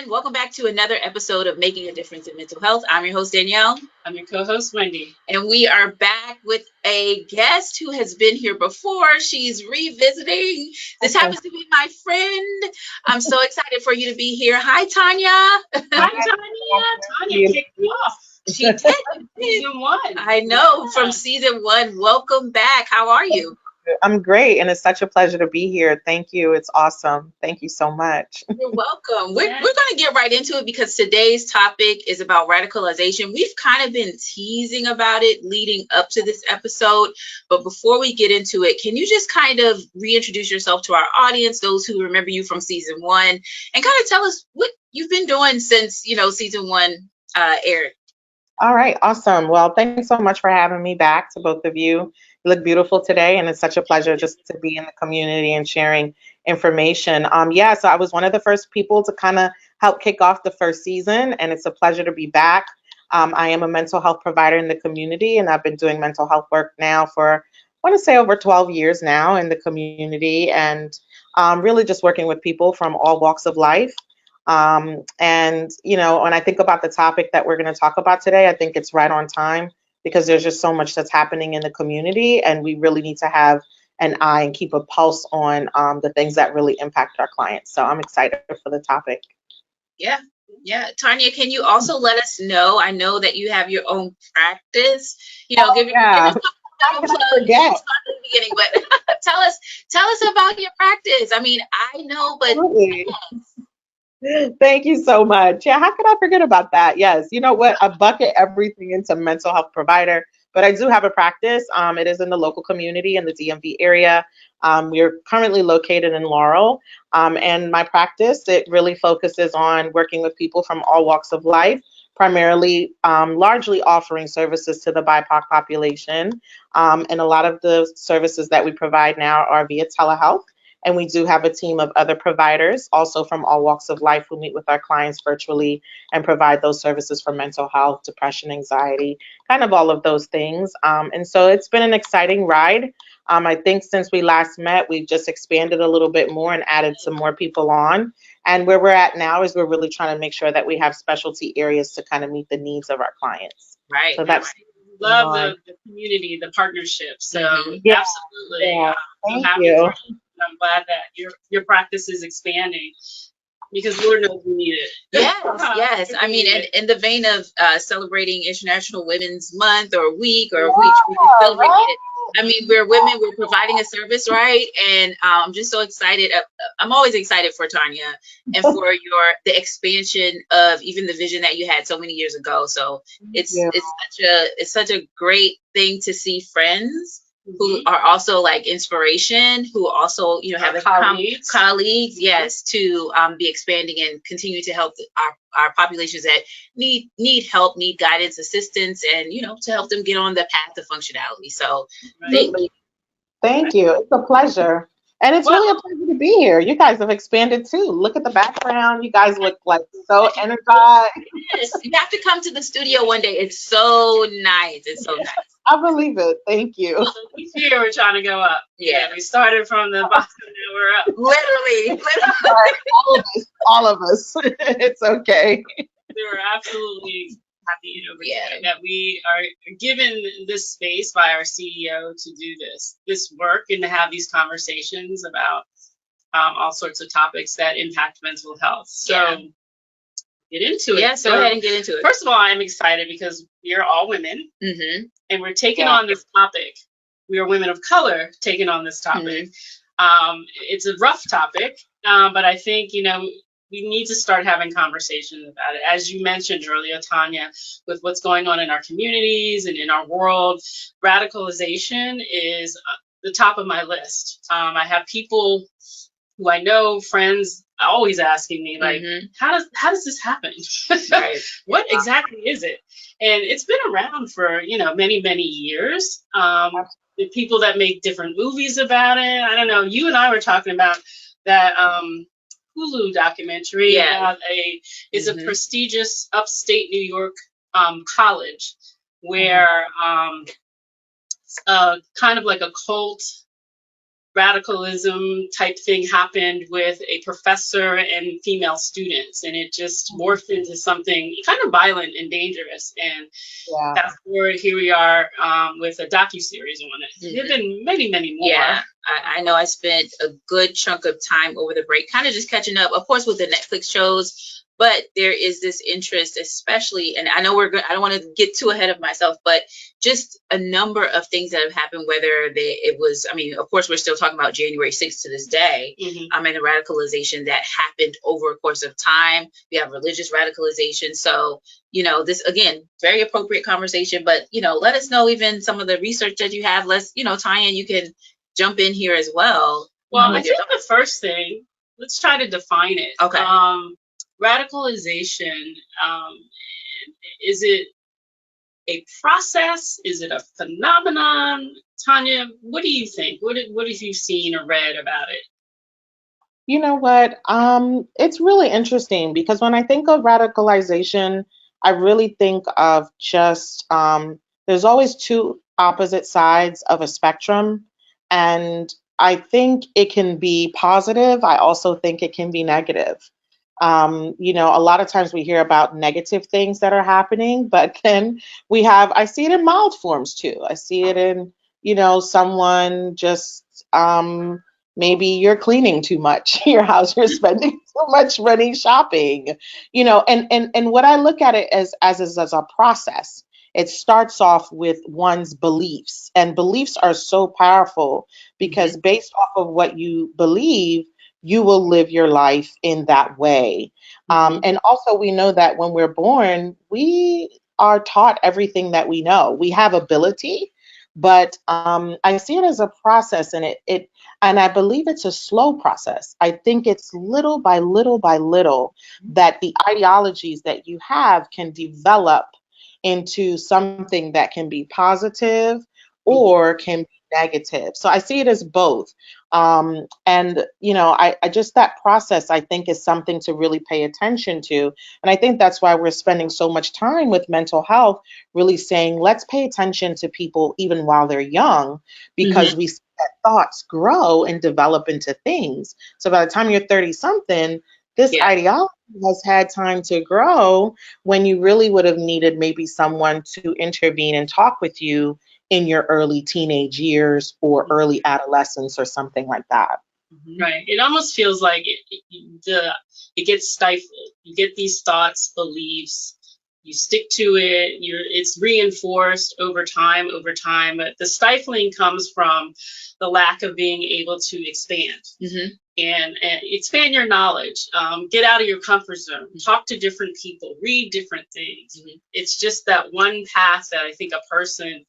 everyone. Welcome back to another episode of Making a Difference in Mental Health. I'm your host, Danielle. I'm your co-host, Wendy. And we are back with a guest who has been here before. She's revisiting. This happens to be my friend. I'm so excited for you to be here. Hi, Tanya. Hi, Tanya. Tanya kicked me off. She did. Season 1. I know, from season 1. Welcome back. How are you? I'm great, and it's such a pleasure to be here. Thank you. It's awesome. Thank you so much. You're welcome. We're going to get right into it because today's topic is about radicalization. We've kind of been teasing about it leading up to this episode, but before we get into it, can you just kind of reintroduce yourself to our audience, those who remember you from season 1, and kind of tell us what you've been doing since, season 1 aired? All right. Awesome. Well, thanks so much for having me back, to both of you. You look beautiful today, and it's such a pleasure just to be in the community and sharing information. So I was one of the first people to kind of help kick off the first season, and it's a pleasure to be back. I am a mental health provider in the community, and I've been doing mental health work now for, I want to say, over 12 years now in the community, and really just working with people from all walks of life. When I think about the topic that we're going to talk about today, I think it's right on time because there's just so much that's happening in the community, and we really need to have an eye and keep a pulse on the things that really impact our clients. So I'm excited for the topic. Yeah. Tanya, can you also let us know? I know that you have your own practice. Give us How can I forget? The beginning, but tell us about your practice. I mean, I know, but Absolutely. Thank you so much. Yeah, how could I forget about that? Yes. You know what? I bucket everything into mental health provider, but I do have a practice. It is in the local community in the DMV area. We're currently located in Laurel. And my practice, it really focuses on working with people from all walks of life, primarily largely offering services to the BIPOC population. And a lot of the services that we provide now are via telehealth. And we do have a team of other providers also from all walks of life who meet with our clients virtually and provide those services for mental health, depression, anxiety, kind of all of those things. And so it's been an exciting ride. I think since we last met, we've just expanded a little bit more and added some more people on. And where we're at now is we're really trying to make sure that we have specialty areas to kind of meet the needs of our clients. Right. So that's Love the community, the partnership. So absolutely. Yeah. I'm Thank you. I'm glad that your practice is expanding because Lord knows we need it. Yes. I mean, in the vein of celebrating International Women's Month or week or week, we can celebrate it. I mean, we're women, we're providing a service, right? And I'm just so excited. I'm always excited for Tanya and for the expansion of even the vision that you had so many years ago. So it's such a great thing to see friends who are also like inspiration, who also, have colleagues, yes, to be expanding and continue to help our populations that need help, need guidance, assistance, and, to help them get on the path to functionality. So Thank you. It's a pleasure. And it's really a pleasure to be here. You guys have expanded too. Look at the background. You guys look like so energized. Yes, you have to come to the studio one day. It's so nice. It's so nice. I believe it. Thank you. So each year we're trying to go up. Yeah, we started from the bottom and now we're up. Literally. All of us. It's okay. We're absolutely happy that we are given this space by our CEO to do this work and to have these conversations about all sorts of topics that impact mental health. So get into it. Yeah, so go ahead and get into it. First of all, I'm excited because we are all women and we're taking on this topic. We are women of color taking on this topic. It's a rough topic, but I think, we need to start having conversations about it. As you mentioned earlier, Tanya, with what's going on in our communities and in our world, radicalization is the top of my list. I have people who I know, friends, always asking me, like, how does this happen? Right. What exactly is it? And it's been around for, many, many years. The people that make different movies about it. I don't know. You and I were talking about that Hulu documentary about a prestigious upstate New York college where kind of like a cult radicalism type thing happened with a professor and female students, and it just morphed into something kind of violent and dangerous. And fast forward, here we are with a docuseries on it. There have been many, many more. Yeah, I know I spent a good chunk of time over the break, kind of just catching up, of course, with the Netflix shows. But there is this interest, especially, and I know I don't want to get too ahead of myself, but just a number of things that have happened, I mean, of course, we're still talking about January 6th to this day, and the radicalization that happened over a course of time. We have religious radicalization. So, this, again, very appropriate conversation, but, let us know even some of the research that you have. Tanya, you can jump in here as well. Well, I think the first thing, let's try to define it. Okay. Radicalization, is it a process? Is it a phenomenon? Tanya, what do you think? What have you seen or read about it? You know what? It's really interesting because when I think of radicalization, I really think of just there's always two opposite sides of a spectrum. And I think it can be positive. I also think it can be negative. A lot of times we hear about negative things that are happening, but then I see it in mild forms too. I see it in, someone just, maybe you're cleaning too much in your house, you're spending too much money shopping, and what I look at it as a process. It starts off with one's beliefs, and beliefs are so powerful because based off of what you believe, you will live your life in that way. And also we know that when we're born, we are taught everything that we know. We have ability, but I see it as a process, and and I believe it's a slow process. I think it's little by little by little that the ideologies that you have can develop into something that can be positive or can be negative. So I see it as both. I just, that process, I think, is something to really pay attention to. And I think that's why we're spending so much time with mental health, really saying, let's pay attention to people even while they're young, because we see that thoughts grow and develop into things. So by the time you're 30 something, this ideology has had time to grow when you really would have needed maybe someone to intervene and talk with you in your early teenage years or early adolescence or something like that. Right. It almost feels like it gets stifled. You get these thoughts, beliefs, you stick to it, it's reinforced over time, but the stifling comes from the lack of being able to expand. And expand your knowledge, get out of your comfort zone, talk to different people, read different things. It's just that one path that I think a person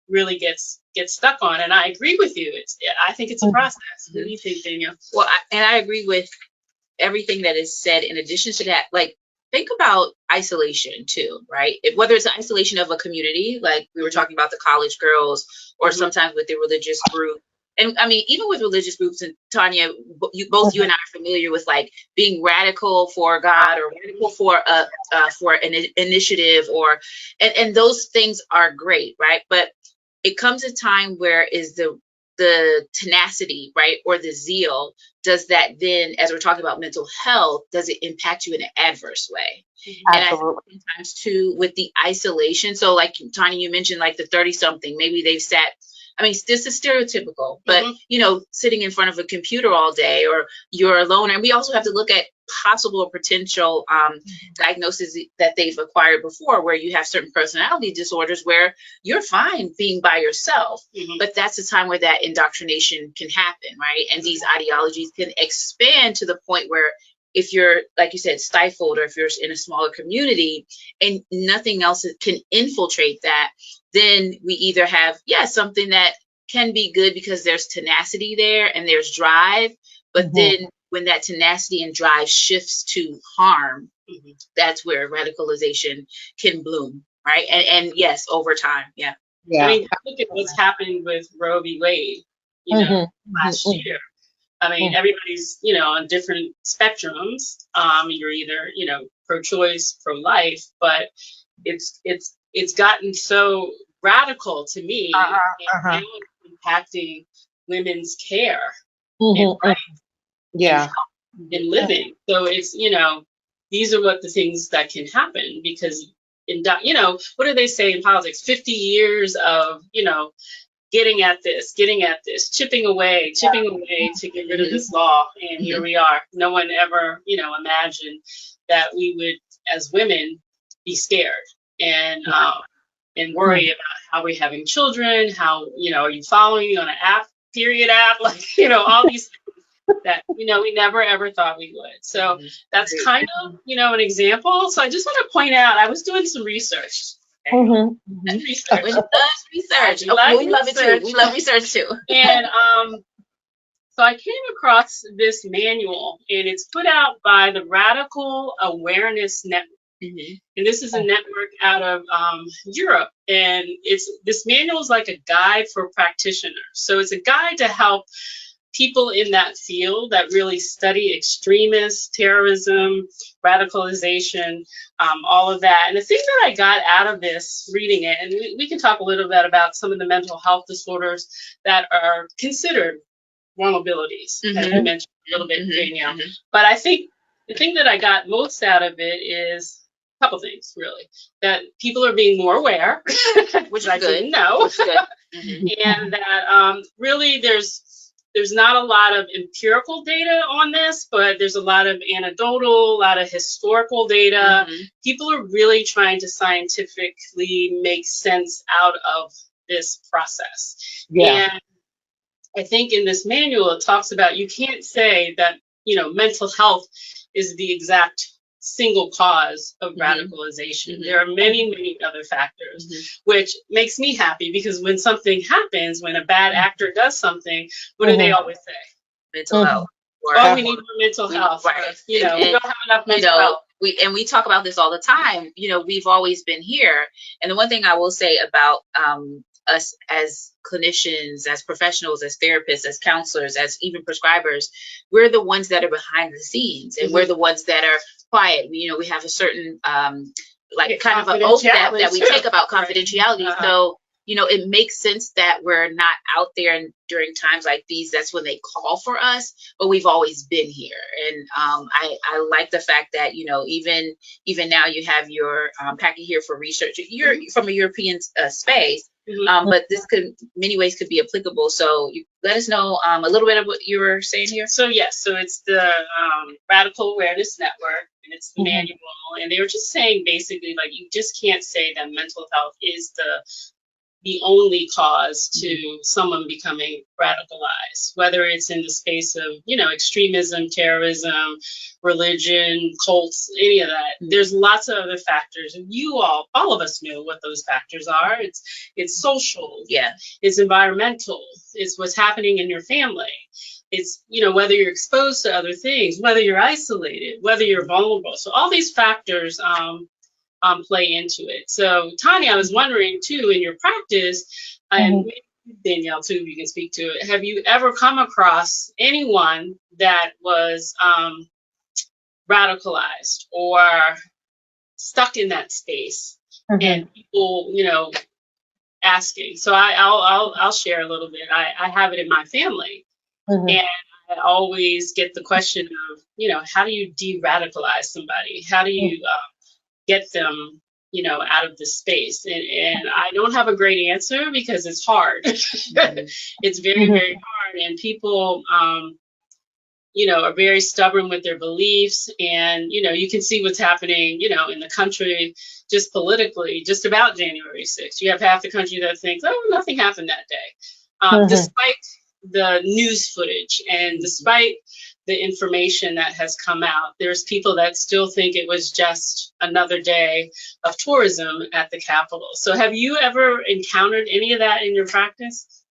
really gets stuck on. And I agree with you. I think it's a process. What do you think, Danielle? Well, I agree with everything that is said. In addition to that, like, think about isolation too, right? Whether it's isolation of a community, like we were talking about the college girls, or sometimes with the religious group. And I mean, even with religious groups, and Tanya, you and I are familiar with like being radical for God or radical for an initiative, and those things are great, right? But it comes a time where is the tenacity, right, or the zeal, does that then, as we're talking about mental health, does it impact you in an adverse way? And I think sometimes too with the isolation. So like Tanya, you mentioned like the 30-something, maybe they've sat, I mean, this is stereotypical, but sitting in front of a computer all day, or you're alone. And we also have to look at possible or potential diagnoses that they've acquired before, where you have certain personality disorders where you're fine being by yourself, but that's the time where that indoctrination can happen, right? And these ideologies can expand to the point where if you're, like you said, stifled, or if you're in a smaller community and nothing else can infiltrate that, then we either have, something that can be good because there's tenacity there and there's drive, but then when that tenacity and drive shifts to harm, that's where radicalization can bloom, right? And yes, over time, I mean, look at what's happened with Roe v. Wade, last year. I mean, everybody's, on different spectrums. You're either, pro-choice, pro-life, but it's gotten so radical to me, and now it's impacting women's care Mm-hmm. and rights Yeah. and living. So it's, these are what the things that can happen because what do they say in politics? 50 years of, getting at this, chipping away to get rid of this law. And here we are. No one ever, imagined that we would, as women, be scared and worry about how we're having children, how, are you following me on an app, period app, like, all these things that, we never ever thought we would. So that's kind of, an example. So I just want to point out, I was doing some research. Research. We love research. We love it too. We love research too. And so I came across this manual, and it's put out by the Radical Awareness Network. And this is a network out of Europe. And this manual is like a guide for practitioners. So it's a guide to help people in that field that really study extremists, terrorism, radicalization, all of that. And the thing that I got out of this, reading it, and we can talk a little bit about some of the mental health disorders that are considered vulnerabilities, as we mentioned a little bit, Danielle. But I think the thing that I got most out of it is a couple things, really. That people are being more aware, which I didn't know. And that really there's not a lot of empirical data on this, but there's a lot of anecdotal, a lot of historical data. People are really trying to scientifically make sense out of this process. And I think in this manual, it talks about you can't say that, mental health is the exact single cause of radicalization. There are many, many other factors, which makes me happy because when something happens, when a bad actor does something, what do they always say? Mental health. Oh, we need more mental health. Right. We don't have enough mental health. We talk about this all the time. We've always been here. And the one thing I will say about us as clinicians, as professionals, as therapists, as counselors, as even prescribers, we're the ones that are behind the scenes, and we're the ones that are quiet. We have a certain kind of an oath that we take about confidentiality. Right. So it makes sense that we're not out there, and during times like these, that's when they call for us, but we've always been here. And I like the fact that, even now you have your packet here for research. You're from a European space, but this many ways could be applicable. So let us know a little bit of what you were saying here. So yes, so it's the Radical Awareness Network, and it's the manual. And they were just saying basically, like, you just can't say that mental health is the only cause to someone becoming radicalized, whether it's in the space of, extremism, terrorism, religion, cults, any of that. There's lots of other factors. And all of us know what those factors are. It's social. Yeah. It's environmental. It's what's happening in your family. It's, whether you're exposed to other things, whether you're isolated, whether you're vulnerable. So all these factors, play into it. So Tanya, I was wondering too, in your practice, and maybe Danielle too, you can speak to it. Have you ever come across anyone that was radicalized or stuck in that space, and people, asking? So I'll share a little bit. I have it in my family, and I always get the question of, how do you de-radicalize somebody? How do you get them, out of this space? And I don't have a great answer because it's hard. It's very, very hard. And people, are very stubborn with their beliefs. And, you can see what's happening, in the country, just politically, just about January 6th. You have half the country that thinks, oh, nothing happened that day. Despite the news footage and despite the information that has come out, there's people that still think it was just another day of tourism at the Capitol. So have you ever encountered any of that in your practice?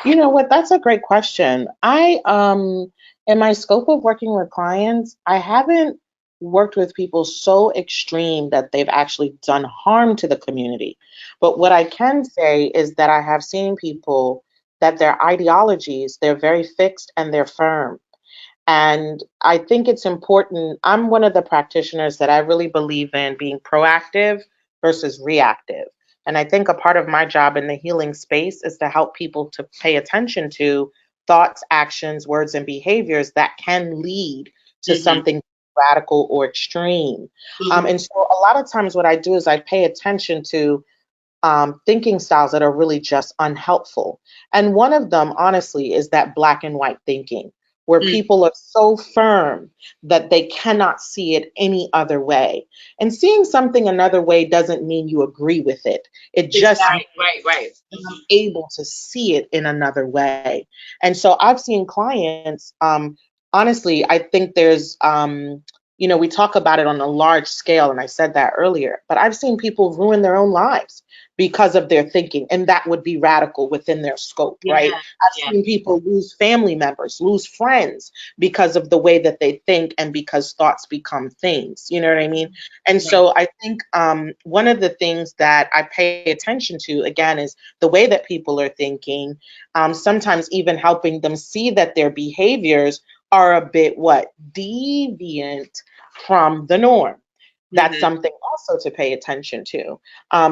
You know what? That's a great question. In my scope of working with clients, I haven't worked with people so extreme that they've actually done harm to the community. But what I can say is that I have seen people that their ideologies, they're very fixed and they're firm. And I think it's important. I'm one of the practitioners that I really believe in being proactive versus reactive. And I think a part of my job in the healing space is to help people to pay attention to thoughts, actions, words, and behaviors that can lead to something radical or extreme. And so a lot of times what I do is I pay attention to thinking styles that are really just unhelpful. And one of them, honestly, is that black and white thinking, where people are so firm that they cannot see it any other way. And seeing something another way doesn't mean you agree with it. It just Right, right. means able to see it in another way. And so I've seen clients, honestly, I think there's, we talk about it on a large scale, and I said that earlier, but I've seen people ruin their own lives because of their thinking, and that would be radical within their scope, right? I've seen people lose family members, lose friends because of the way that they think and because thoughts become things, you know what I mean? And so I think one of the things that I pay attention to, again, is the way that people are thinking, sometimes even helping them see that their behaviors are a bit deviant from the norm. That's something also to pay attention to.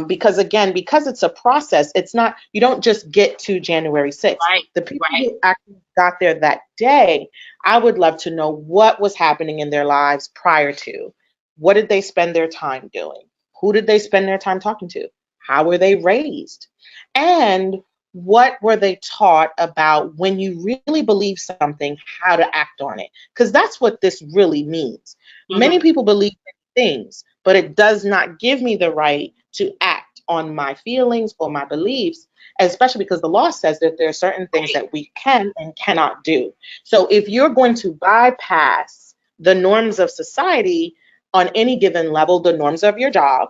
Because again, because it's a process, it's not, you don't just get to January 6th. The people who actually got there that day, I would love to know what was happening in their lives prior to. What did they spend their time doing? Who did they spend their time talking to? How were they raised? And what were they taught about when you really believe something, how to act on it? Because that's what this really means. Many people believe things, but it does not give me the right to act on my feelings or my beliefs, especially because the law says that there are certain things that we can and cannot do. So if you're going to bypass the norms of society on any given level, the norms of your job,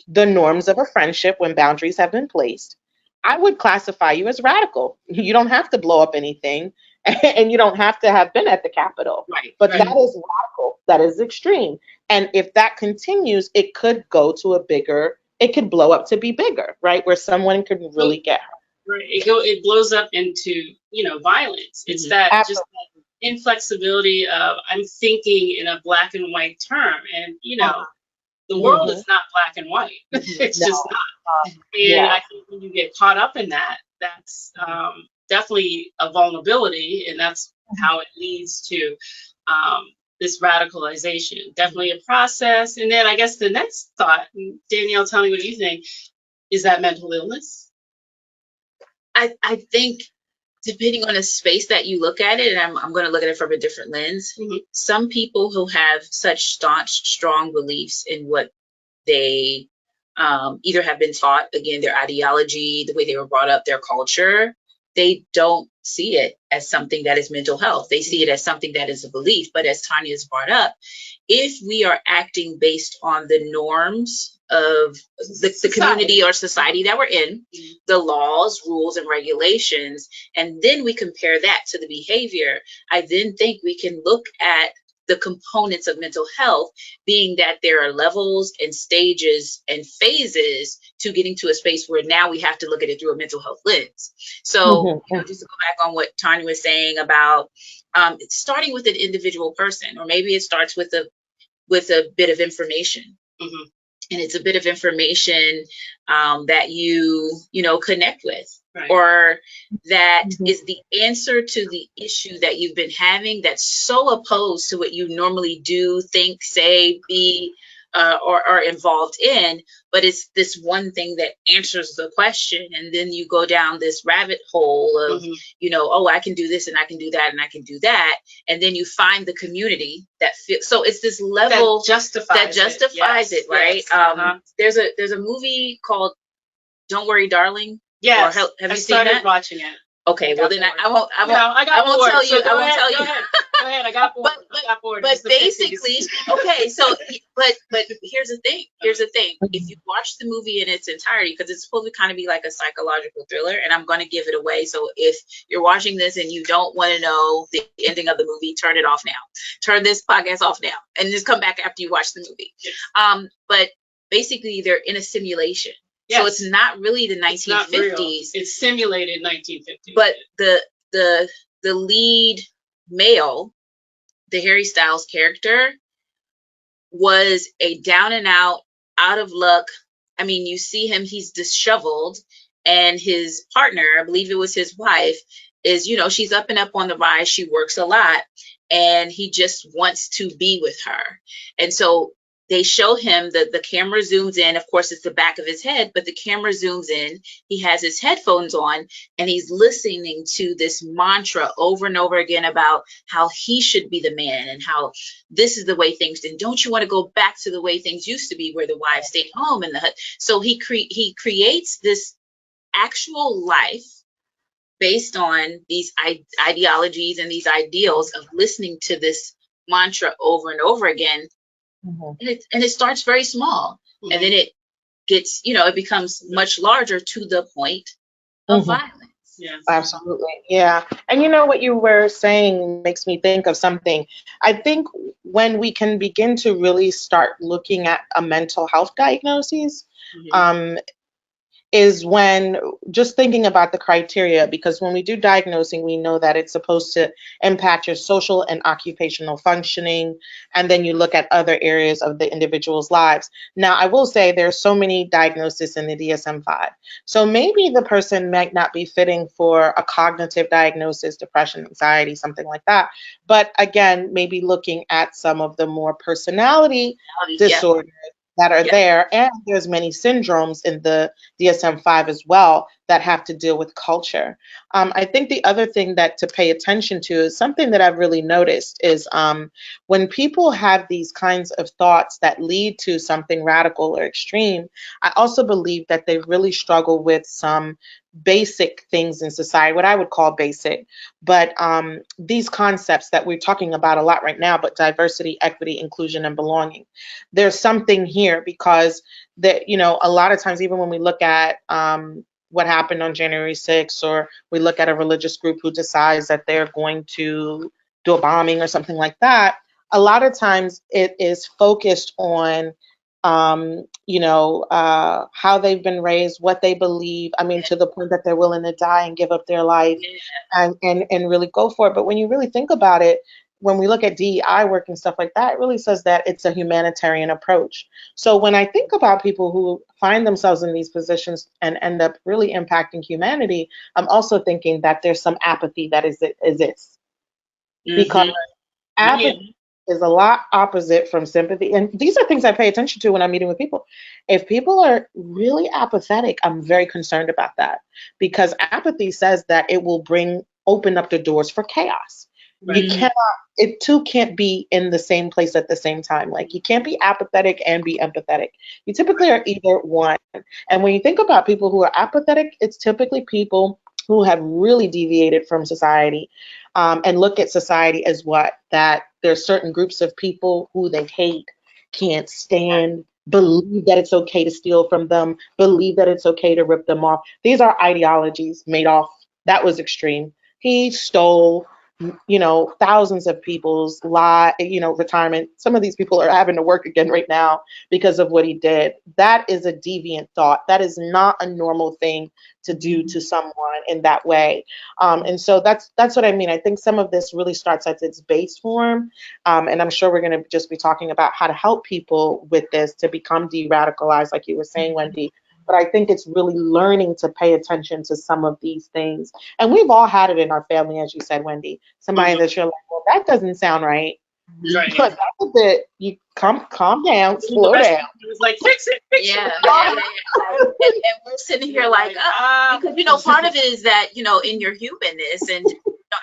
the norms of a friendship when boundaries have been placed, I would classify you as radical. You don't have to blow up anything and you don't have to have been at the Capitol. But that is radical. That is extreme. And if that continues, it could go to it could blow up to be bigger, right? Where someone could really get hurt. It blows up into, violence. It's that just that inflexibility of I'm thinking in a black and white term. And, the world is not black and white. It's just not. And I think when you get caught up in that, that's definitely a vulnerability, and that's how it leads to this radicalization. Definitely a process. And then I guess the next thought, Danielle, tell me what you think, is that mental illness? I think depending on the space that you look at it, and I'm going to look at it from a different lens, some people who have such staunch, strong beliefs in what they either have been taught, again, their ideology, the way they were brought up, their culture, they don't see it as something that is mental health. They see it as something that is a belief. But as Tanya has brought up, if we are acting based on the norms of the community or society that we're in, the laws, rules, and regulations, and then we compare that to the behavior, I then think we can look at the components of mental health, being that there are levels and stages and phases to getting to a space where now we have to look at it through a mental health lens. So, just to go back on what Tanya was saying about starting with an individual person, or maybe it starts with a bit of information. And it's a bit of information that you connect with, or that is the answer to the issue that you've been having that's so opposed to what you normally do, think, say, be, or are involved in. But it's this one thing that answers the question. And then you go down this rabbit hole of, oh, I can do this and I can do that and I can do that. And then you find the community that feels, so it's this level that justifies it, right? There's a movie called Don't Worry, Darling. Yes. Have you seen that? I started watching it. Okay, well then I won't tell you. Go ahead. I got bored. But basically, okay. So, but here's the thing. If you watch the movie in its entirety, because it's supposed to kind of be like a psychological thriller, and I'm going to give it away. So if you're watching this and you don't want to know the ending of the movie, turn it off now. Turn this podcast off now, and just come back after you watch the movie. Yes. But basically, they're in a simulation. Yes. So it's not really the 1950s. It's simulated 1950s. But the lead male, the Harry Styles character, was a down and out of luck. I mean, you see him, he's disheveled, and his partner, I believe it was his wife, is, she's up and up on the rise. She works a lot, and he just wants to be with her. And so they show him the camera zooms in. Of course, it's the back of his head, but the camera zooms in. He has his headphones on, and he's listening to this mantra over and over again about how he should be the man and how this is the way things, and don't you want to go back to the way things used to be, where the wives stayed home in the hut. So he creates this actual life based on these ideologies and these ideals of listening to this mantra over and over again. And it starts very small, and then it gets, it becomes much larger to the point of violence. Yes. Absolutely. Yeah. And what you were saying makes me think of something. I think when we can begin to really start looking at a mental health diagnosis, is when just thinking about the criteria, because when we do diagnosing, we know that it's supposed to impact your social and occupational functioning, and then you look at other areas of the individual's lives. Now, I will say there's so many diagnoses in the DSM-5. So maybe the person might not be fitting for a cognitive diagnosis, depression, anxiety, something like that. But again, maybe looking at some of the more personality disorders that are there, and there's many syndromes in the DSM-5 as well that have to deal with culture. I think the other thing that to pay attention to is something that I've really noticed is when people have these kinds of thoughts that lead to something radical or extreme, I also believe that they really struggle with some basic things in society, what I would call basic, but these concepts that we're talking about a lot right now, but diversity, equity, inclusion, and belonging. There's something here because that, a lot of times, even when we look at what happened on January 6th, or we look at a religious group who decides that they're going to do a bombing or something like that, a lot of times it is focused on how they've been raised, what they believe. I mean, to the point that they're willing to die and give up their life and really go for it. But when you really think about it, when we look at DEI work and stuff like that, it really says that it's a humanitarian approach. So when I think about people who find themselves in these positions and end up really impacting humanity, I'm also thinking that there's some apathy that exists. Because apathy is a lot opposite from sympathy. And these are things I pay attention to when I'm meeting with people. If people are really apathetic, I'm very concerned about that, because apathy says that it will open up the doors for chaos. It too can't be in the same place at the same time. Like, you can't be apathetic and be empathetic. You typically are either one. And when you think about people who are apathetic, it's typically people who have really deviated from society, and look at society as that there's certain groups of people who they hate, can't stand, believe that it's okay to steal from them, believe that it's okay to rip them off. These are ideologies. Madoff, that was extreme. He stole, thousands of people's retirement. Some of these people are having to work again right now because of what he did. That is a deviant thought. That is not a normal thing to do to someone in that way. And so that's what I mean. I think some of this really starts at its base form. And I'm sure we're going to just be talking about how to help people with this to become de-radicalized, like you were saying, Wendy. But I think it's really learning to pay attention to some of these things. And we've all had it in our family, as you said, Wendy. Somebody that you're like, well, that doesn't sound right. Right. But that's a bit, you calm down, slow down. It was like, fix it. Yeah. And we're sitting here like, because, part of it is that, in your humanness and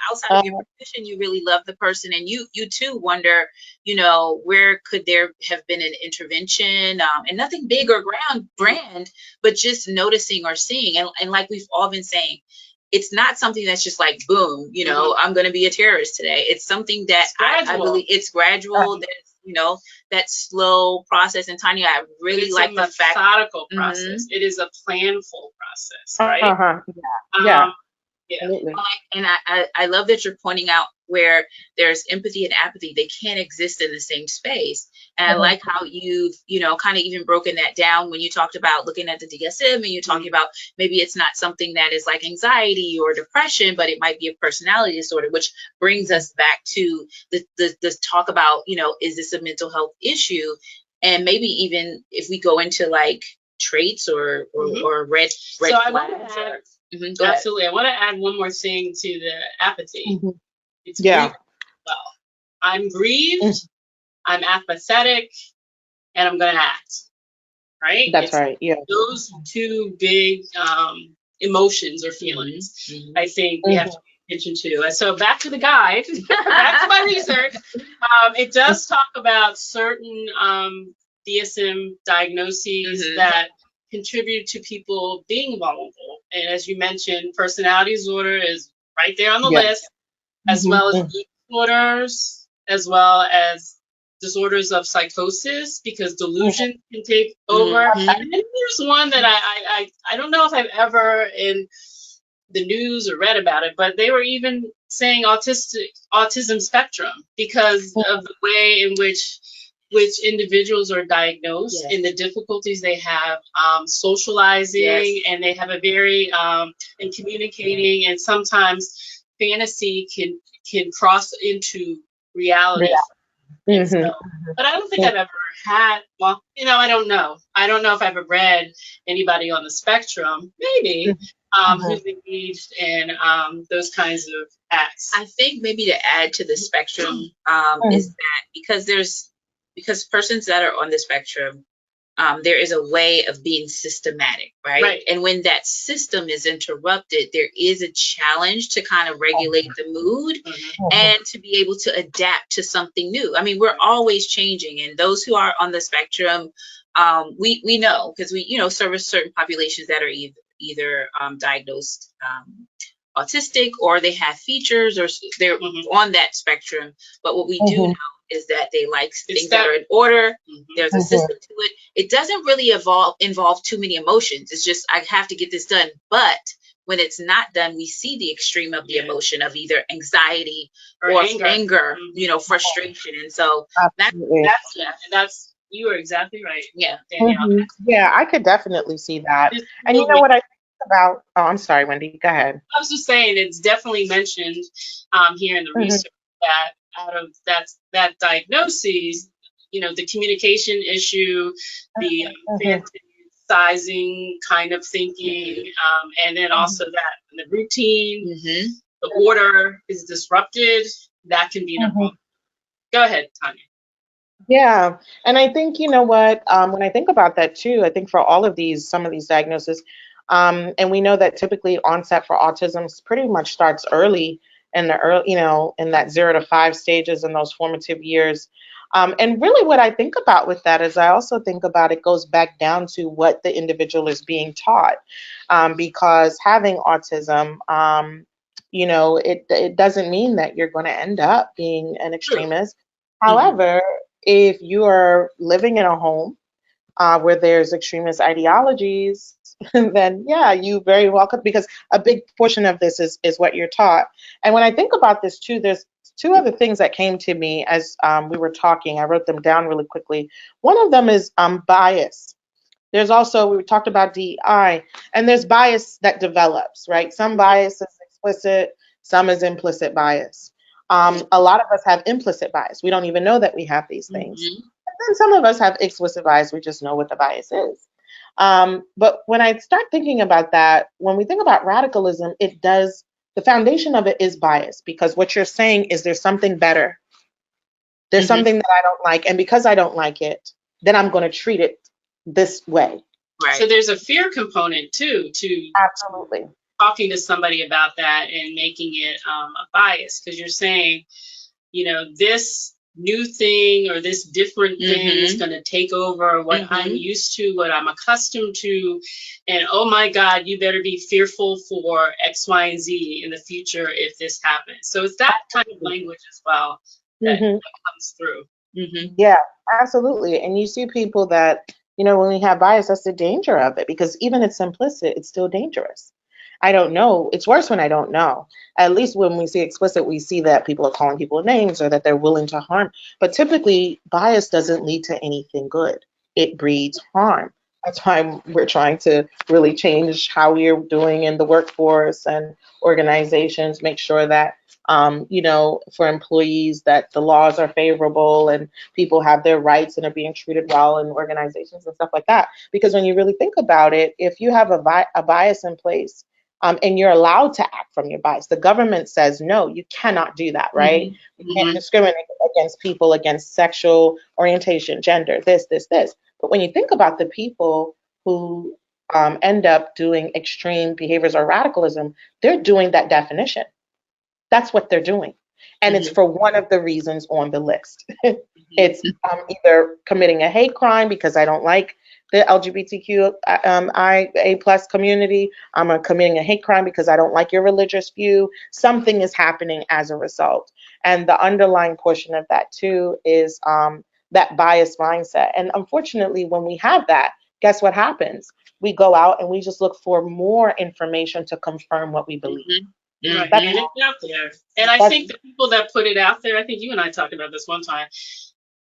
outside of your profession, you really love the person, and you too wonder, where could there have been an intervention, and nothing big or grand, but just noticing or seeing, and like we've all been saying, it's not something that's just like, boom, I'm going to be a terrorist today. It's something that I believe it's gradual. There's, that slow process. And Tanya, I really like the fact. Methodical process. It is a planful process, right? Yeah. And I love that you're pointing out where there's empathy and apathy. They can't exist in the same space. And I like how you've, kind of even broken that down when you talked about looking at the DSM, and you're talking about maybe it's not something that is like anxiety or depression, but it might be a personality disorder, which brings us back to the talk about, is this a mental health issue? And maybe even if we go into like traits or red so flags. Absolutely. I want to add one more thing to the apathy. It's Yeah. grief. Well, I'm grieved, I'm apathetic, and I'm going to act. Right? That's right. Yeah. Those two big emotions or feelings, I think we have to pay attention to. And so back to the guide, back to my research. It does talk about certain DSM diagnoses that contribute to people being vulnerable. And as you mentioned, personality disorder is right there on the list, as well as eating disorders, as well as disorders of psychosis, because delusion can take over. And there's one that I don't know if I've ever in the news or read about it, but they were even saying autism spectrum because of the way in which individuals are diagnosed and the difficulties they have socializing, and they have a very in communicating, and sometimes fantasy can cross into reality. So, but I don't think I've ever had, well, I don't know. I don't know if I've ever read anybody on the spectrum, maybe, who's engaged in those kinds of acts. I think maybe to add to the spectrum is that because persons that are on the spectrum, there is a way of being systematic, right? And when that system is interrupted, there is a challenge to kind of regulate the mood and to be able to adapt to something new. I mean, we're always changing, and those who are on the spectrum, we know, because we service certain populations that are either diagnosed autistic, or they have features, or they're on that spectrum. But what we do know is that they like things that are in order. There's a system to it. It doesn't really involve too many emotions. It's just, I have to get this done. But when it's not done, we see the extreme of the emotion of either anxiety or anger, frustration. And so that's you are exactly right. Yeah. Danielle. Yeah, I could definitely see that. And you know what I think about, oh, I'm sorry, Wendy, go ahead. I was just saying, it's definitely mentioned here in the research that out of that diagnosis, the communication issue, the fantasizing kind of thinking, and then also that the routine, the order is disrupted, that can be an problem. Go ahead, Tanya. Yeah. And I think, you know what, when I think about that too, I think for all of some of these diagnoses, and we know that typically onset for autism pretty much starts early in the early, in that 0 to 5 stages in those formative years. And really what I think about with that is I also think about it goes back down to what the individual is being taught, because having autism, it doesn't mean that you're going to end up being an extremist. However, if you are living in a home where there's extremist ideologies, then you very well could, because a big portion of this is what you're taught. And when I think about this too, there's 2 other things that came to me as we were talking. I wrote them down really quickly. One of them is bias. There's also, we talked about DEI, and there's bias that develops, right? Some bias is explicit, some is implicit bias. A lot of us have implicit bias. We don't even know that we have these things. And then some of us have explicit bias. We just know what the bias is. But when I start thinking about that, when we think about radicalism, the foundation of it is bias, because what you're saying is there's something better. There's something that I don't like. And because I don't like it, then I'm going to treat it this way. Right. So there's a fear component too, to absolutely talking to somebody about that and making it a bias, because you're saying, this new thing or this different thing is going to take over what I'm used to, what I'm accustomed to, and oh my God, you better be fearful for X, Y, and Z in the future if this happens. So it's that kind of language as well that comes through. Yeah, absolutely. And you see people that, when we have bias, that's the danger of it, because even it's implicit, it's still dangerous. I don't know. It's worse when I don't know. At least when we see explicit, we see that people are calling people names or that they're willing to harm. But typically, bias doesn't lead to anything good. It breeds harm. That's why we're trying to really change how we're doing in the workforce and organizations, make sure that, for employees, that the laws are favorable and people have their rights and are being treated well in organizations and stuff like that. Because when you really think about it, if you have a bias in place, and you're allowed to act from your bias. The government says, no, you cannot do that, right? You can't discriminate against people, against sexual orientation, gender, this. But when you think about the people who end up doing extreme behaviors or radicalism, they're doing that definition. That's what they're doing. And it's for one of the reasons on the list. It's either committing a hate crime because I don't like the LGBTQIA plus community. I'm committing a hate crime because I don't like your religious view. Something is happening as a result. And the underlying portion of that too is that biased mindset. And unfortunately, when we have that, guess what happens? We go out and we just look for more information to confirm what we believe. Right, and it's out there. And I think the people that put it out there, I think you and I talked about this one time,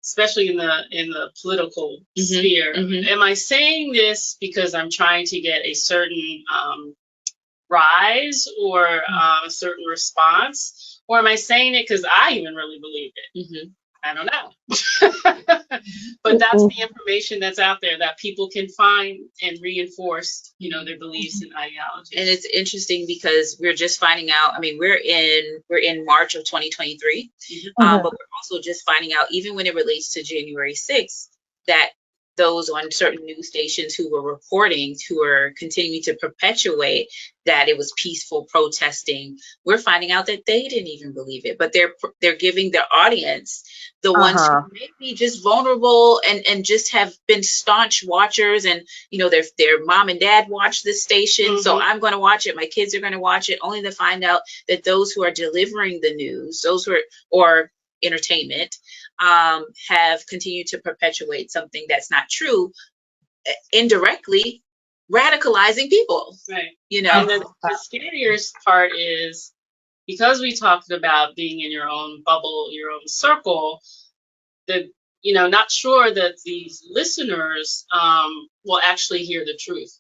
especially in the political sphere. Am I saying this because I'm trying to get a certain rise or a certain response? Or am I saying it because I even really believe it? I don't know. But that's the information that's out there that people can find and reinforce, their beliefs and ideologies. And it's interesting because we're just finding out, I mean, we're in March of 2023, but we're also just finding out, even when it relates to January 6th, that those on certain news stations who were reporting, who are continuing to perpetuate that it was peaceful protesting, we're finding out that they didn't even believe it, but they're giving their audience, the ones who may be just vulnerable and just have been staunch watchers, and their mom and dad watch this station, so I'm going to watch it, my kids are going to watch it, only to find out that those who are delivering the news, those who are, or entertainment, have continued to perpetuate something that's not true, indirectly radicalizing people. Right. And the scariest part is, because we talked about being in your own bubble, your own circle, that not sure that these listeners will actually hear the truth.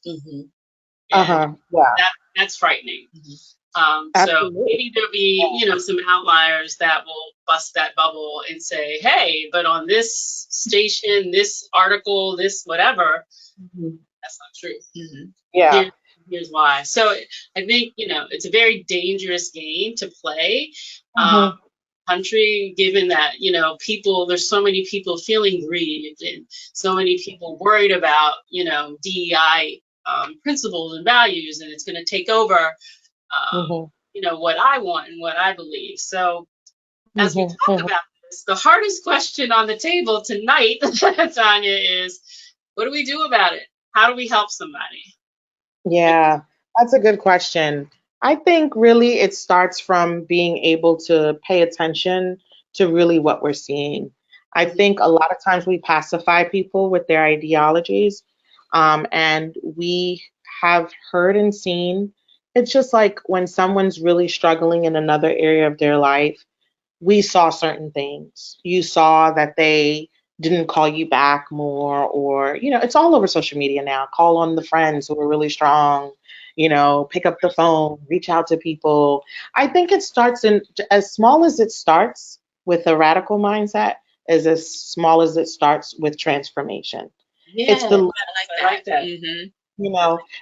That's frightening. So maybe there'll be, some outliers that will bust that bubble and say, hey, but on this station, this article, this whatever, that's not true. Here's why. So I think, it's a very dangerous game to play. Country, given that, there's so many people feeling grieved and so many people worried about, DEI principles and values, and it's going to take over what I want and what I believe. So as we talk about this, the hardest question on the table tonight, Tanya, is what do we do about it? How do we help somebody? Yeah, that's a good question. I think really it starts from being able to pay attention to really what we're seeing. I think a lot of times we pacify people with their ideologies, and we have heard and seen. It's just like when someone's really struggling in another area of their life, we saw certain things. You saw that they didn't call you back more, or, it's all over social media now. Call on the friends who are really strong, pick up the phone, reach out to people. I think it starts in as small as it starts with a radical mindset, is as small as it starts with transformation. Yeah, it's the I like that.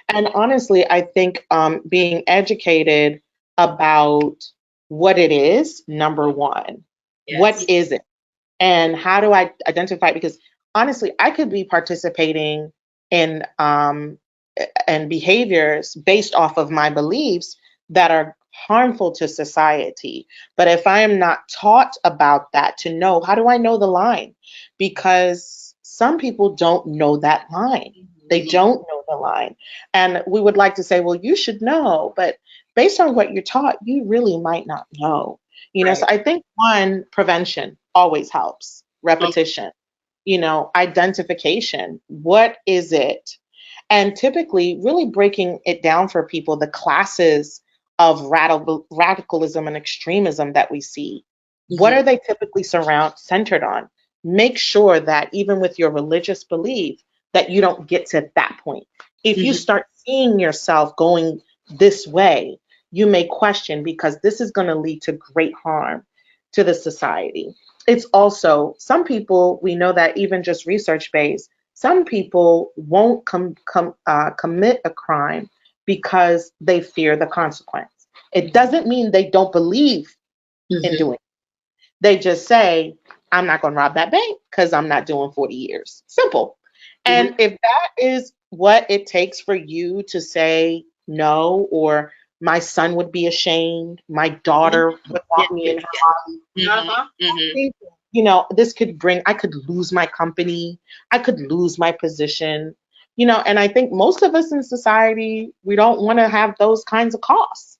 And honestly, I think being educated about what it is, number one. Yes. What is it? And how do I identify it? Because honestly, I could be participating in behaviors based off of my beliefs that are harmful to society. But if I am not taught about that, to know, how do I know the line? Because some people don't know that line. They don't know the line. And we would like to say, well, you should know. But based on what you're taught, you really might not know. So I think one, prevention always helps. Repetition, identification. What is it? And typically really breaking it down for people, the classes of radicalism and extremism that we see. What are they typically centered on? Make sure that even with your religious belief, that you don't get to that point. If you start seeing yourself going this way, you may question, because this is going to lead to great harm to the society. It's also, some people, we know that even just research based, some people won't commit a crime because they fear the consequence. It doesn't mean they don't believe in doing it. They just say, I'm not going to rob that bank because I'm not doing 40 years. Simple. And if that is what it takes for you to say no, or my son would be ashamed, my daughter would want me in her body, you know, I could lose my company, I could lose my position, you know, and I think most of us in society, we don't want to have those kinds of costs.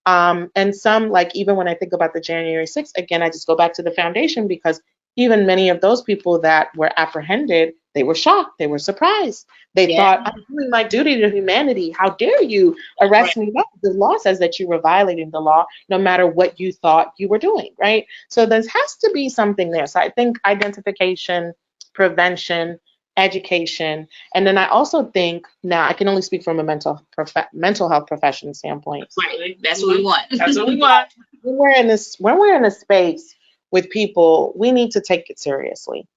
And some, like, even when I think about the January 6th, again, I just go back to the foundation, because even many of those people that were apprehended, they were shocked, they were surprised. They thought, I'm doing my duty to humanity. How dare you arrest me? No, the law says that you were violating the law, no matter what you thought you were doing, right? So there has to be something there. So I think identification, prevention, education, and then I also think, now I can only speak from a mental health profession standpoint. Right. That's what we want. That's what we want. When we're in a space with people, we need to take it seriously.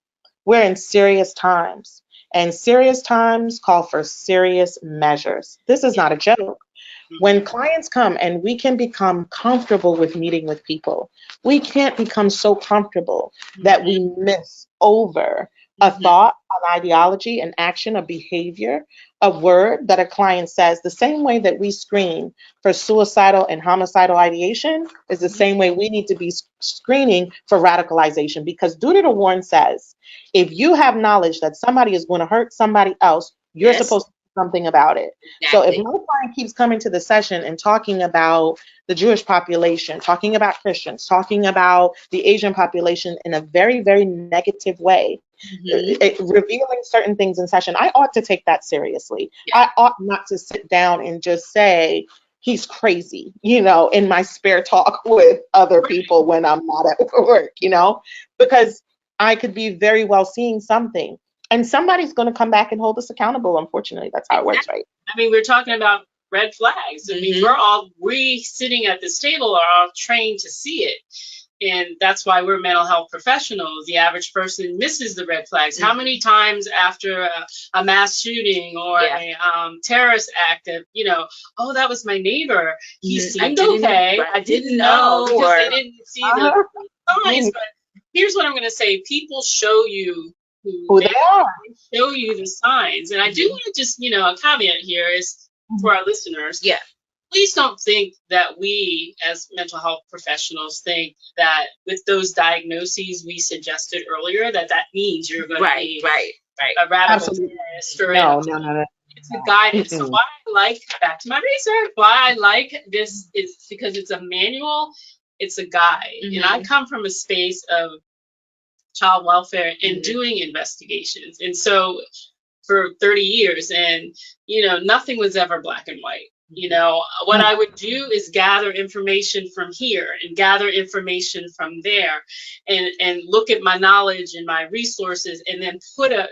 We're in serious times, and serious times call for serious measures. This is not a joke. When clients come, and we can become comfortable with meeting with people, we can't become so comfortable that we miss over a thought, an ideology, an action, a behavior, a word that a client says. The same way that we screen for suicidal and homicidal ideation is the same way we need to be screening for radicalization, because duty to warn says, if you have knowledge that somebody is going to hurt somebody else, you're supposed to do something about it. Exactly. So if my client keeps coming to the session and talking about the Jewish population, talking about Christians, talking about the Asian population in a very, very negative way, revealing certain things in session, I ought to take that seriously. I ought not to sit down and just say, he's crazy, you know, in my spare talk with other people when I'm not at work, you know, because I could be very well seeing something, and somebody's going to come back and hold us accountable. Unfortunately, that's how it works, right? I mean, we're talking about red flags. I mean, we sitting at this table are all trained to see it. And that's why we're mental health professionals. The average person misses the red flags. How many times after a mass shooting or a terrorist act, that, you know, oh, that was my neighbor. He seemed okay. I didn't know, because they didn't see the signs. But here's what I'm going to say. People show you who they are. They show you the signs. And I do want to just, you know, a caveat here is for our listeners. Yeah. Please don't think that we, as mental health professionals, think that with those diagnoses we suggested earlier, that means you're going to be a radical terrorist. No. It's a guidance. So why I like, back to my research, why I like this is because it's a manual, it's a guide. And I come from a space of child welfare and doing investigations. And so for 30 years, and, you know, nothing was ever black and white. You know, what I would do is gather information from here and gather information from there, and look at my knowledge and my resources, and then put a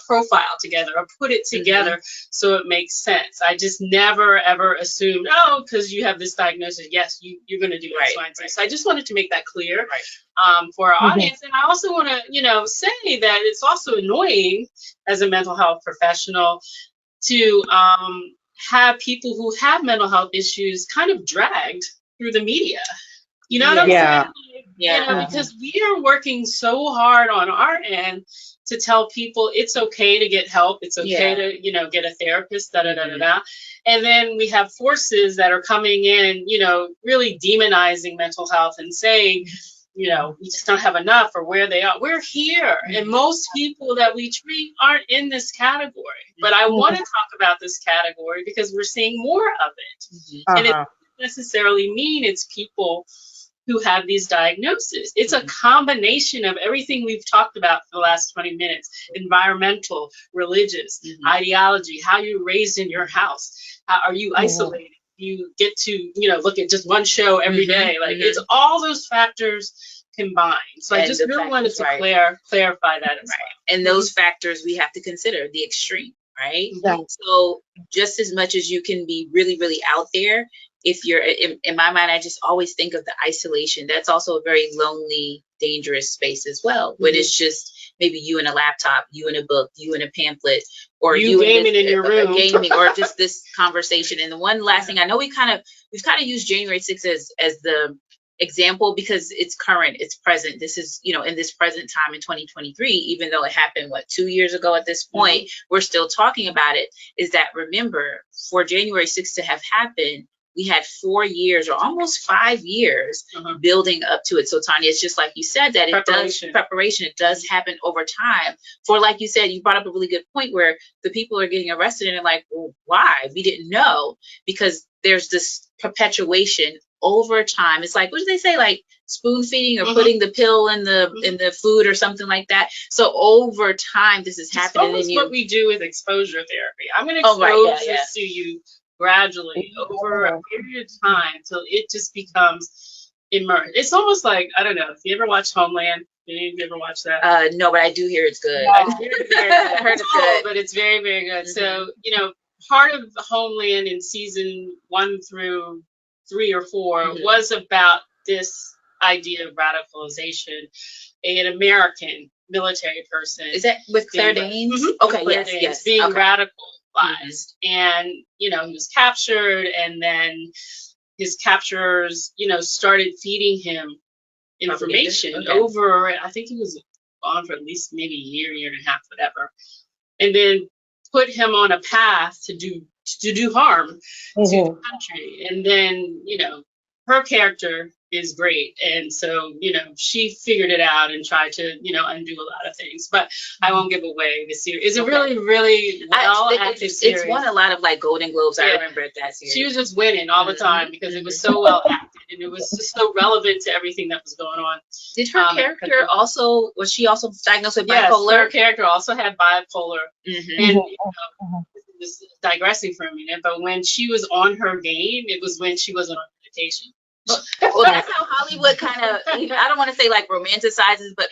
profile together, or put it together so it makes sense. I just never, ever assumed, oh, because you have this diagnosis, yes, you're going to do X, Y, and Z. So I just wanted to make that clear for our audience. And I also want to, you know, say that it's also annoying as a mental health professional to have people who have mental health issues kind of dragged through the media. You know what I'm saying? You know, because we are working so hard on our end to tell people it's okay to get help. It's okay to, you know, get a therapist, And then we have forces that are coming in, you know, really demonizing mental health and saying, you know, we just don't have enough, or where they are. We're here. And most people that we treat aren't in this category. But I want to talk about this category because we're seeing more of it. And it doesn't necessarily mean it's people who have these diagnoses. It's a combination of everything we've talked about for the last 20 minutes: environmental, religious, ideology, how you're raised in your house. How are you isolated? You get to, you know, look at just one show every day. Like, it's all those factors combined. So I just really wanted to clarify that as well. And those factors we have to consider, the extreme, right? So just as much as you can be really, really out there, if you're, in my mind, I just always think of the isolation. That's also a very lonely, dangerous space as well, when it's just maybe you in a laptop, you in a book, you in a pamphlet, or you gaming in your room, gaming, or just this conversation. And the one last thing, I know we've kind of used January 6th as the example because it's current, it's present. This is, in this present time in 2023, even though it happened 2 years ago at this point, we're still talking about it. Is that, remember, for January 6th to have happened, we had 4 years or almost 5 years building up to it. So Tanya, it's just like you said, that it does happen over time. For, like you said, you brought up a really good point where the people are getting arrested and they're like, well, why? We didn't know, because there's this perpetuation over time. It's like, what do they say? Like spoon feeding or putting the pill in the food or something like that. So over time, this is happening. It's what we do with exposure therapy. I'm going to expose this to you gradually over a period of time till it just becomes immersed. It's almost like, I don't know, if you ever watch Homeland. Did you ever watch that? No, but I do hear it's good. I heard it's good, but it's very, very good. So, part of Homeland in season 1 through 3 or 4 was about this idea of radicalization. An American military person. Is that with Claire Danes? Okay, yes. Being radicalized. And, he was captured, and then his capturers, started feeding him information over, I think he was gone for at least maybe a year and a half, whatever. And then put him on a path to do harm to the country. And then, her character is great. And so, she figured it out and tried to, undo a lot of things. But I won't give away the series. It's a really, really well-acted series. It's won a lot of Golden Globes. I remember that series. She was just winning all the time because it was so well acted and it was just so relevant to everything that was going on. Did her character was she also diagnosed with bipolar? Yes, her character also had bipolar. And, just digressing for a minute, but when she was on her game, it was when she wasn't on medication. Well, that's how Hollywood kind of, I don't want to say romanticizes, but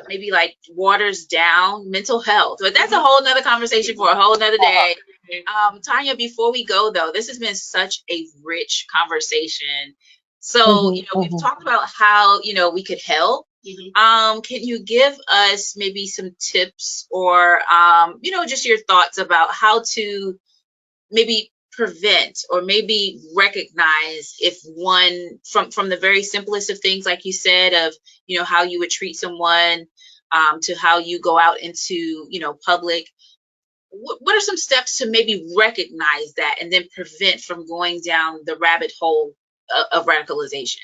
maybe waters down mental health. But that's a whole nother conversation for a whole nother day. Tanya, before we go though, this has been such a rich conversation. So, we've talked about how, we could help. Can you give us maybe some tips or, just your thoughts about how to maybe prevent or maybe recognize if one from the very simplest of things, like you said, of, how you would treat someone, to how you go out into, public. What are some steps to maybe recognize that and then prevent from going down the rabbit hole of radicalization?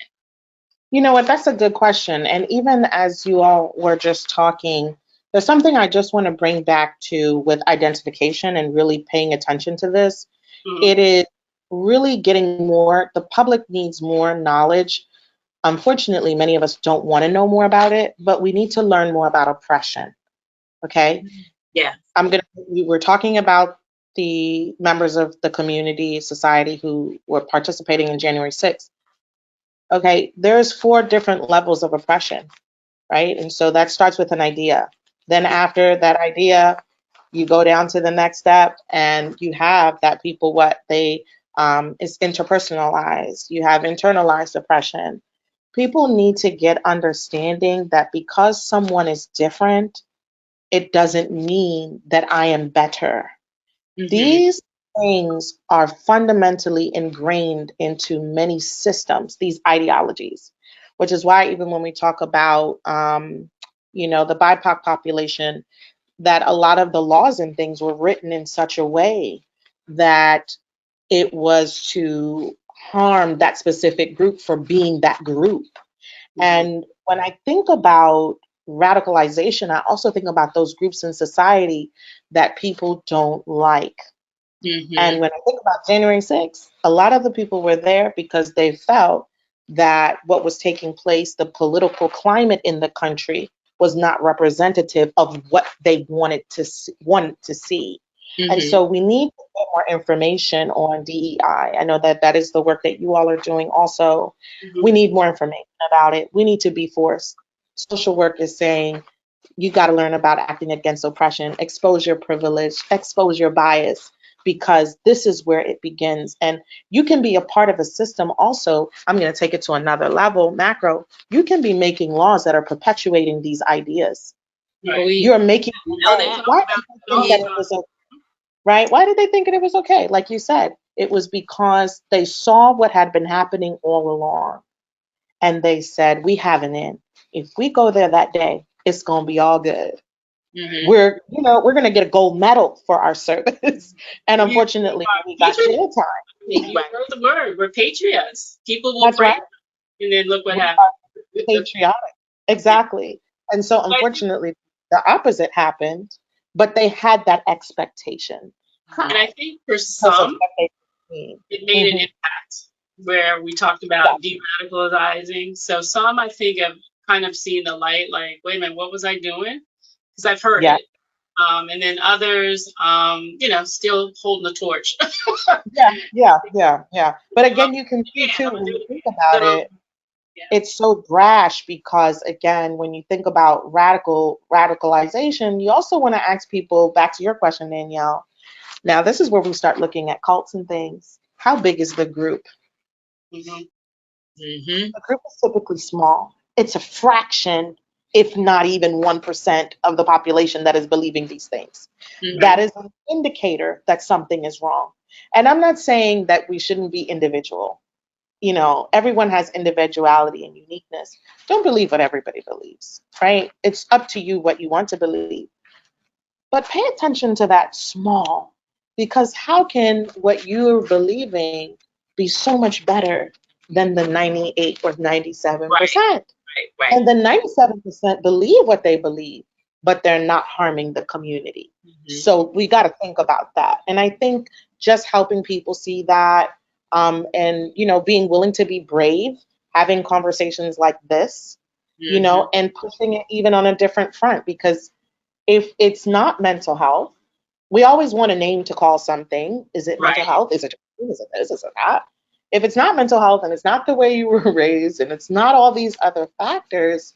You know what? That's a good question. And even as you all were just talking, there's something I just want to bring back to with identification and really paying attention to this. It is really getting more, the public needs more knowledge. Unfortunately, many of us don't want to know more about it, but we need to learn more about oppression. Okay? Yeah. We were talking about the members of the community, society who were participating in January 6th. Okay, there's 4 different levels of oppression, right? And so that starts with an idea. Then after that idea, you go down to the next step and you have that people, it's interpersonalized. You have internalized oppression. People need to get understanding that because someone is different, it doesn't mean that I am better. These things are fundamentally ingrained into many systems, these ideologies, which is why even when we talk about, the BIPOC population, that a lot of the laws and things were written in such a way that it was to harm that specific group for being that group. And when I think about radicalization, I also think about those groups in society that people don't like. And when I think about January 6th, a lot of the people were there because they felt that what was taking place, the political climate in the country, was not representative of what they wanted to see. And so we need to get more information on DEI. I know that is the work that you all are doing also. We need more information about it. We need to be forced. Social work is saying, you got to learn about acting against oppression, expose your privilege, expose your bias. because this is where it begins. And you can be a part of a system also. I'm going to take it to another level, macro. You can be making laws that are perpetuating these ideas. Right. You're making, know that. why did they think that it was okay? Right? Why did they think that it was okay? Like you said, it was because they saw what had been happening all along. And they said, we have an in. If we go there that day, it's going to be all good. Mhm. We're going to get a gold medal for our service. And unfortunately, we got jail time. You Right. heard the word. We're patriots. People will That's pray. right. And then look what We happened. are patriotic. Exactly. And so unfortunately, the opposite happened, but they had that expectation. And I think for Because of some, what they seen. it made an Mhm. impact where we talked about de-radicalizing. So some, I think, have kind of seen the light, like, wait a minute, what was I doing? Because I've heard Yeah. it. And then others, still holding the torch. Yeah. But again, you can see too, when you think about So, it, yeah. it's so brash because again, when you think about radicalization, you also want to ask people, back to your question, Danielle. Now, this is where we start looking at cults and things. How big is the group? Mhm. Mhm. The group is typically small. It's a fraction, if not even 1% of the population that is believing these things. Mhm. That is an indicator that something is wrong. And I'm not saying that we shouldn't be individual. Everyone has individuality and uniqueness. Don't believe what everybody believes, right? It's up to you what you want to believe. But pay attention to that small, because how can what you're believing be so much better than the 98 or 97%? Right. And the 97% believe what they believe, but they're not harming the community. Mhm. So we got to think about that. And I think just helping people see that, and being willing to be brave, having conversations like this, Mhm. and pushing it even on a different front, because if it's not mental health, we always want a name to call something. Is it mental Right. health? Is it this? Is it that? If it's not mental health and it's not the way you were raised and it's not all these other factors,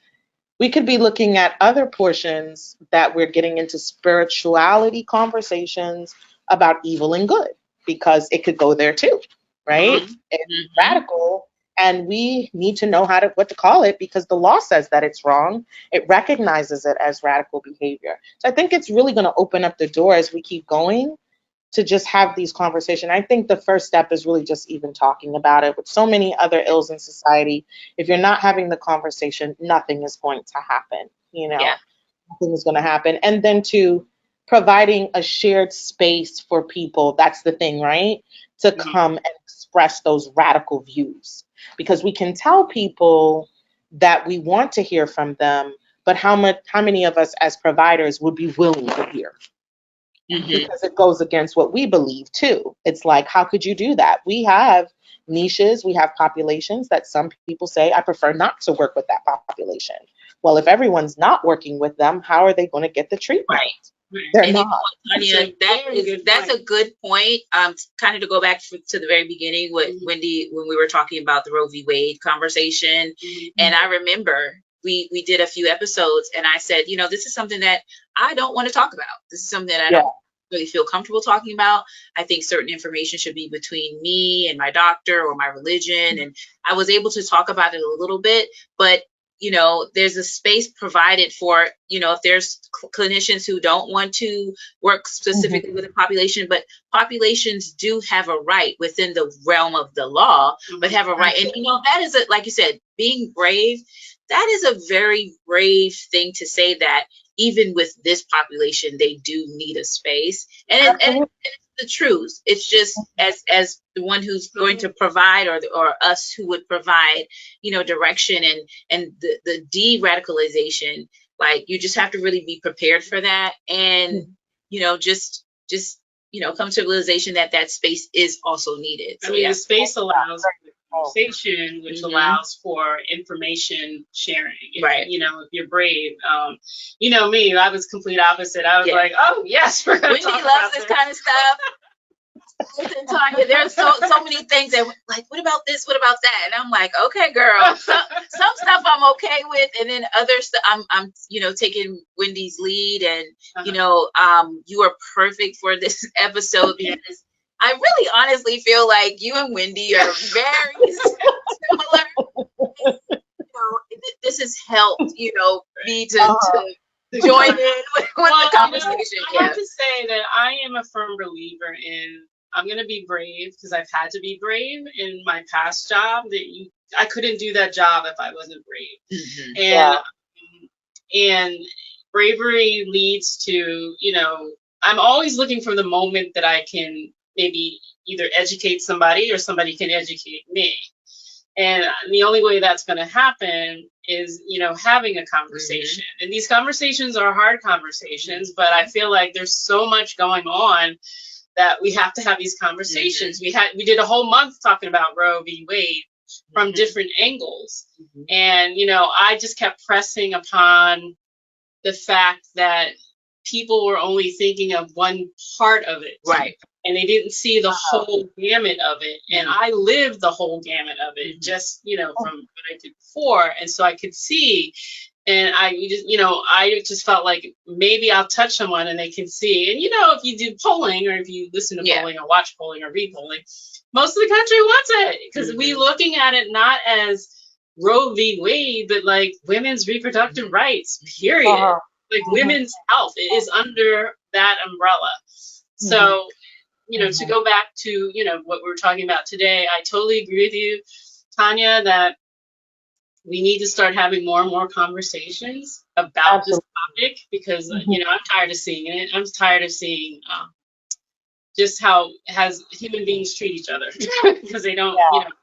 we could be looking at other portions that we're getting into spirituality conversations about evil and good, because it could go there too, right? Mhm. It's Mhm. radical, and we need to know what to call it, because the law says that it's wrong. It recognizes it as radical behavior. So I think it's really going to open up the door as we keep going to just have these conversations. I think the first step is really just even talking about it. With so many other ills in society, if you're not having the conversation, nothing is going to happen. Yeah. Nothing is going to happen. And then to providing a shared space for people, that's the thing, right? To Mhm. come and express those radical views. Because we can tell people that we want to hear from them, but how many of us as providers would be willing to hear? Mhm. Because it goes against what we believe too. It's like, how could you do that? We have niches, we have populations that some people say, I prefer not to work with that population. Well, if everyone's not working with them, how are they going to get the treatment? Right. They're And you know not. what, Tanya, that's a good point. Kind of to go back to the very beginning with Mhm. Wendy, when we were talking about the Roe v. Wade conversation. Mhm. And I remember we did a few episodes, and I said, this is something that I don't want to talk about. This is something that I Yeah. don't really feel comfortable talking about. I think certain information should be between me and my doctor or my religion. And I was able to talk about it a little bit, but there's a space provided for, if there's clinicians who don't want to work specifically with a population, but populations do have a right within the realm of the law, but have a right. And, that is, like you said, being brave, that is a very brave thing to say, that even with this population, they do need a space. And it's the truth. It's just as the one who's going to provide, or us who would provide, direction and the de-radicalization. Like, you just have to really be prepared for that, and just come to the realization that space is also needed. So, the space allows conversation, which Mhm. allows for information sharing. Right. If you're brave. Me, I was complete opposite. I was like, oh yes, we're gonna Wendy talk loves about this kind of stuff. Listen, Tanya, there's so many things that, like, what about this? What about that? And I'm like, okay, girl, some stuff I'm okay with, and then other stuff I'm taking Wendy's lead, and you are perfect for this episode because I really honestly feel like you and Wendy are very similar. This has helped me to join in with the conversation. I have to say that I am a firm believer in I'm going to be brave because I've had to be brave in my past job. I couldn't do that job if I wasn't brave. And bravery leads to, I'm always looking for the moment that I can maybe either educate somebody or somebody can educate me. And the only way that's going to happen is, having a conversation. And these conversations are hard conversations, but I feel like there's so much going on that we have to have these conversations. We did a whole month talking about Roe v. Wade from different angles. And, I just kept pressing upon the fact that people were only thinking of one part of it. Right. And they didn't see the whole gamut of it. And I lived the whole gamut of it, just, from what I did before. And so I could see, and I just felt like maybe I'll touch someone and they can see. And, if you do polling or if you listen to polling or watch polling or read polling, most of the country wants it because we looking at it not as Roe v. Wade, but like women's reproductive rights, period. Like women's health, it is under that umbrella. So, to go back to, what we're talking about today, I totally agree with you, Tanya, that we need to start having more and more conversations about this topic because, I'm tired of seeing it. I'm tired of seeing just how human beings treat each other because they don't,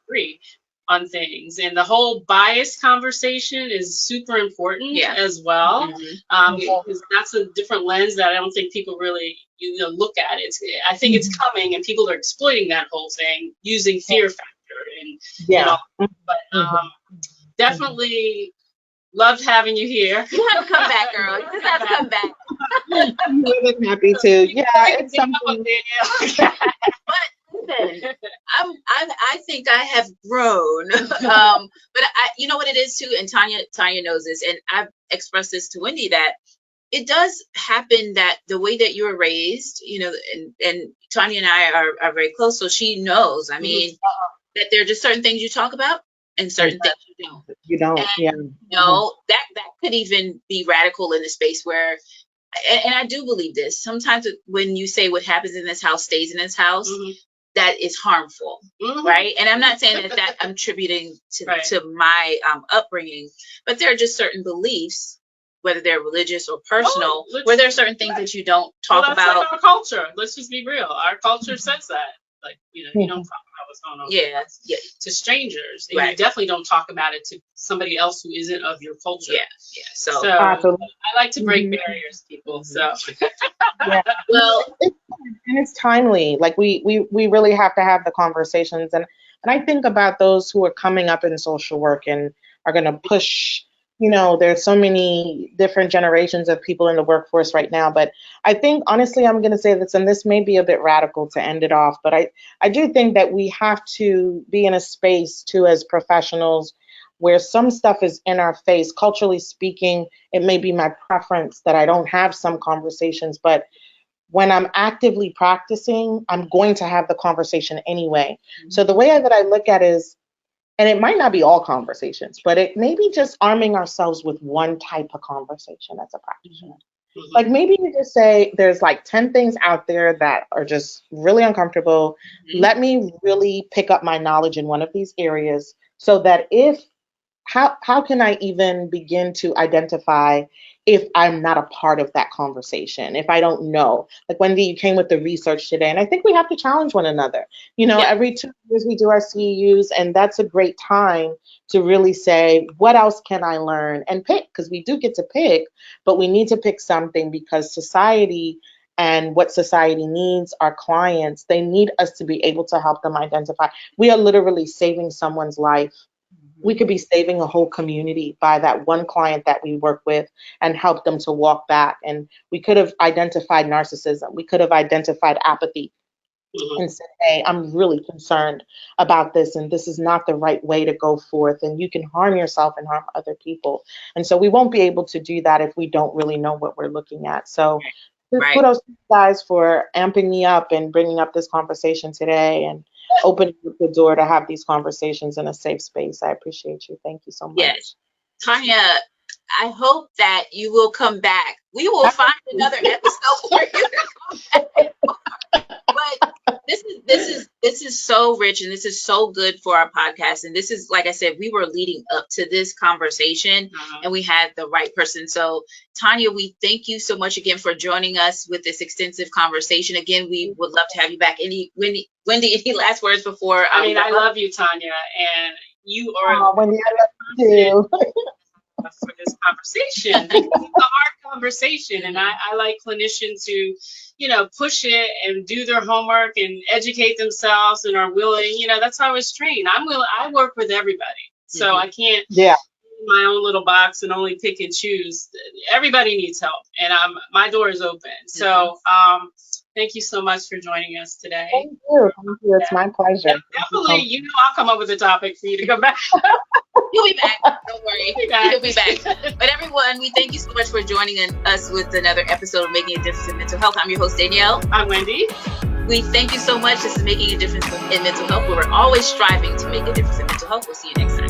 agree on things. And the whole bias conversation is super important as well. Because that's a different lens that I don't think people really look at. I think it's coming and people are exploiting that whole thing using fear factor and all. But definitely loved having you here. You have to come back, girl. You just have to come back. I'm more than happy to. Yeah, it's something. But listen, I think I have grown. But you know what it is too, and Tanya knows this, and I've expressed this to Wendy that it does happen that the way that you were raised, and Tanya and I are very close, so she knows. I mean, that there are just certain things you talk about and certain things you don't. You don't, and, that could even be radical in the space where, and I do believe this, sometimes when you say what happens in this house stays in this house, that is harmful, right? And I'm not saying that I'm attributing to my upbringing, but there are just certain beliefs, whether they're religious or personal, where there are certain things that you don't talk about. Like our culture. Let's just be real. Our culture says that. Like, you don't talk about what's going on to strangers. And you definitely don't talk about it to somebody else who isn't of your culture. So I like to break barriers, people. So well, and it's timely. Like we really have to have the conversations. And I think about those who are coming up in social work and are going to push. There's so many different generations of people in the workforce right now, but I think, honestly, I'm going to say this, and this may be a bit radical to end it off, but I do think that we have to be in a space, too, as professionals, where some stuff is in our face. Culturally speaking, it may be my preference that I don't have some conversations, but when I'm actively practicing, I'm going to have the conversation anyway. So the way that I look at it is, and it might not be all conversations, but it may be just arming ourselves with one type of conversation as a practitioner. Like maybe you just say, there's like 10 things out there that are just really uncomfortable. Let me really pick up my knowledge in one of these areas so that how can I even begin to identify if I'm not a part of that conversation, if I don't know? Like Wendy, you came with the research today, and I think we have to challenge one another. Every 2 years we do our CEUs, and that's a great time to really say, what else can I learn? And pick, because we do get to pick, but we need to pick something because society and what society needs, our clients, they need us to be able to help them identify. We are literally saving someone's life. We could be saving a whole community by that one client that we work with and help them to walk back. And we could have identified narcissism. We could have identified apathy. and say, hey, I'm really concerned about this, and this is not the right way to go forth, and you can harm yourself and harm other people. And so we won't be able to do that if we don't really know what we're looking at. So kudos to you guys for amping me up and bringing up this conversation today and opening up the door to have these conversations in a safe space. I appreciate you. Thank you so much. Yes. Tanya, I hope that you will come back. We will find another episode for you to come back. But this is so rich, and this is so good for our podcast. And this is, like I said, we were leading up to this conversation, and we had the right person. So Tanya, we thank you so much again for joining us with this extensive conversation. Again, we would love to have you back. Wendy, any last words before? I love you, Tanya, and you are Wendy, I love you too. For this conversation. It's a hard conversation, and I like clinicians who, push it and do their homework and educate themselves and are willing. That's how I was trained. I work with everybody, so I can't in my own little box and only pick and choose. Everybody needs help, and my door is open. So thank you so much for joining us today. Thank you. It's my pleasure. And definitely, I'll come up with a topic for you to come back. You'll be back. Don't worry. You'll be back. But everyone, we thank you so much for joining us with another episode of Making a Difference in Mental Health. I'm your host, Danielle. I'm Wendy. We thank you so much. This is Making a Difference in Mental Health, where we're always striving to make a difference in mental health. We'll see you next time.